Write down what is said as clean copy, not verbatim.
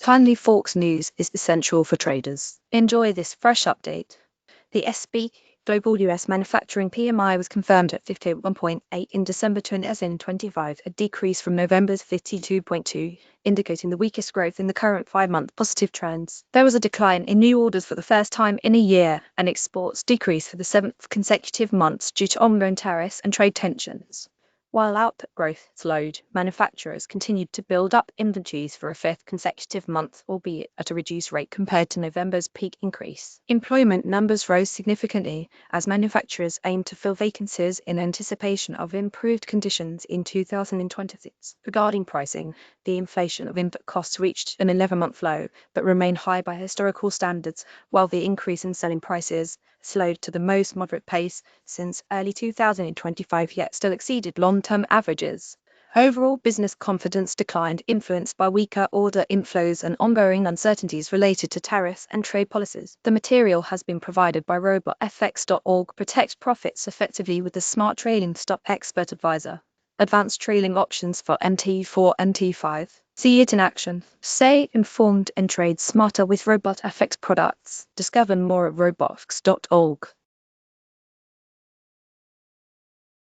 Finally, Forex news is essential for traders. Enjoy this fresh update. The SB Global US Manufacturing PMI was confirmed at 51.8 in December 2025, a decrease from November's 52.2, indicating the weakest growth in the current 5-month positive trends. There was a decline in new orders for the first time in a year, and exports decreased for the 7th consecutive months due to ongoing tariffs and trade tensions. While output growth slowed, manufacturers continued to build up inventories for a 5th consecutive month, albeit at a reduced rate compared to November's peak increase. Employment numbers rose significantly as manufacturers aimed to fill vacancies in anticipation of improved conditions in 2026. Regarding pricing, the inflation of input costs reached an 11-month low, but remained high by historical standards, while the increase in selling prices slowed to the most moderate pace since early 2025, yet still exceeded long-term averages. Overall business confidence declined, influenced by weaker order inflows and ongoing uncertainties related to tariffs and trade policies. The material has been provided by robotfx.org. Protect profits effectively with the Smart Trailing Stop Expert Advisor. Advanced trailing options for MT4 and T5. See it in action. Stay informed and trade smarter with RobotFX products. Discover more at robotfx.org.